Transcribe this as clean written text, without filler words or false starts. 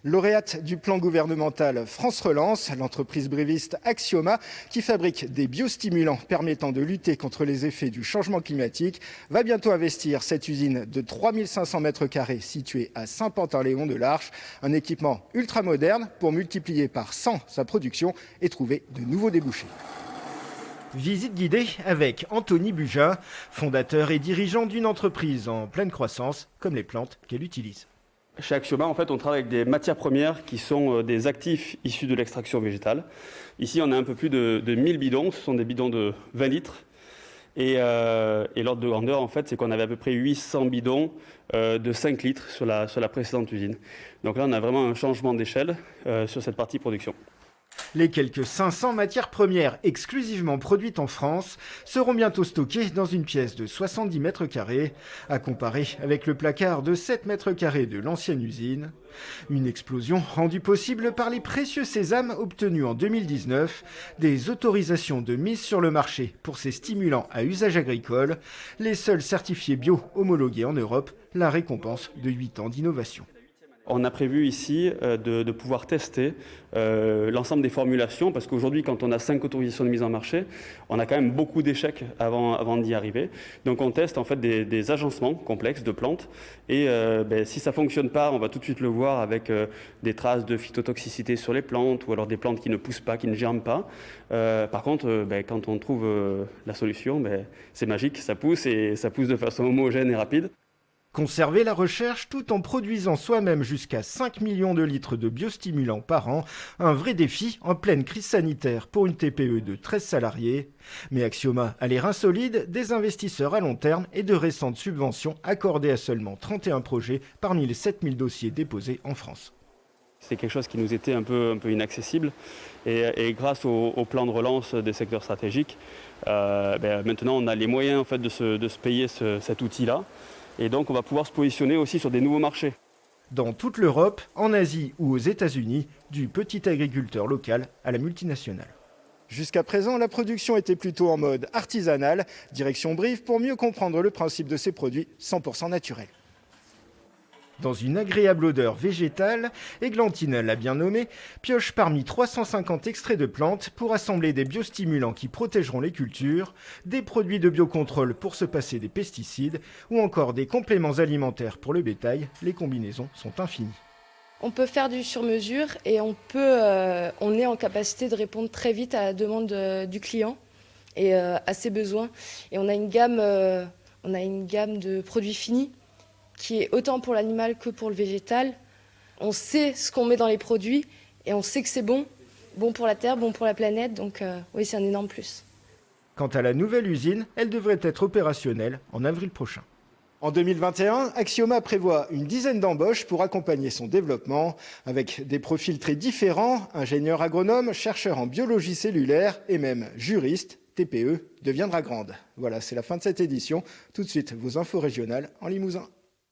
Lauréate du plan gouvernemental France Relance, l'entreprise bréviste Axioma, qui fabrique des biostimulants permettant de lutter contre les effets du changement climatique, va bientôt investir cette usine de 3500 mètres carrés située à Saint-Pantin-Léon de l'Arche. Un équipement ultra moderne pour multiplier par 100 sa production et trouver de nouveaux débouchés. Visite guidée avec Anthony Buja, fondateur et dirigeant d'une entreprise en pleine croissance, comme les plantes qu'elle utilise. Chez Axioma, en fait, on travaille avec des matières premières qui sont des actifs issus de l'extraction végétale. Ici, on a un peu plus de 1000 bidons. Ce sont des bidons de 20 litres. Et l'ordre de grandeur, en fait, c'est qu'on avait à peu près 800 bidons de 5 litres sur la précédente usine. Donc là, on a vraiment un changement d'échelle sur cette partie production. Les quelques 500 matières premières exclusivement produites en France seront bientôt stockées dans une pièce de 70 mètres carrés, à comparer avec le placard de 7 mètres carrés de l'ancienne usine. Une explosion rendue possible par les précieux sésames obtenus en 2019, des autorisations de mise sur le marché pour ces stimulants à usage agricole, les seuls certifiés bio homologués en Europe, la récompense de 8 ans d'innovation. On a prévu ici de pouvoir tester l'ensemble des formulations parce qu'aujourd'hui, quand on a 5 autorisations de mise en marché, on a quand même beaucoup d'échecs avant d'y arriver. Donc on teste en fait des agencements complexes de plantes et si ça ne fonctionne pas, on va tout de suite le voir avec des traces de phytotoxicité sur les plantes ou alors des plantes qui ne poussent pas, qui ne germent pas. Par contre, quand on trouve la solution, c'est magique, ça pousse et ça pousse de façon homogène et rapide. Conserver la recherche tout en produisant soi-même jusqu'à 5 millions de litres de biostimulants par an, un vrai défi en pleine crise sanitaire pour une TPE de 13 salariés. Mais Axioma a les reins solides, des investisseurs à long terme et de récentes subventions accordées à seulement 31 projets parmi les 7000 dossiers déposés en France. C'est quelque chose qui nous était un peu inaccessible et grâce au plan de relance des secteurs stratégiques, maintenant on a les moyens en fait, de se payer cet outil-là. Et donc on va pouvoir se positionner aussi sur des nouveaux marchés. Dans toute l'Europe, en Asie ou aux États-Unis, du petit agriculteur local à la multinationale. Jusqu'à présent, la production était plutôt en mode artisanal. Direction Brive pour mieux comprendre le principe de ces produits 100% naturels. Dans une agréable odeur végétale, Églantine l'a bien nommé, pioche parmi 350 extraits de plantes pour assembler des biostimulants qui protégeront les cultures, des produits de biocontrôle pour se passer des pesticides ou encore des compléments alimentaires pour le bétail. Les combinaisons sont infinies. On peut faire du sur-mesure et on est en capacité de répondre très vite à la demande du client et à ses besoins. Et on a une gamme de produits finis qui est autant pour l'animal que pour le végétal. On sait ce qu'on met dans les produits et on sait que c'est bon pour la terre, bon pour la planète, donc oui, c'est un énorme plus. Quant à la nouvelle usine, elle devrait être opérationnelle en avril prochain. En 2021, Axioma prévoit une dizaine d'embauches pour accompagner son développement, avec des profils très différents, ingénieurs agronomes, chercheurs en biologie cellulaire et même juristes. TPE deviendra grande. Voilà, c'est la fin de cette édition. Tout de suite, vos infos régionales en Limousin.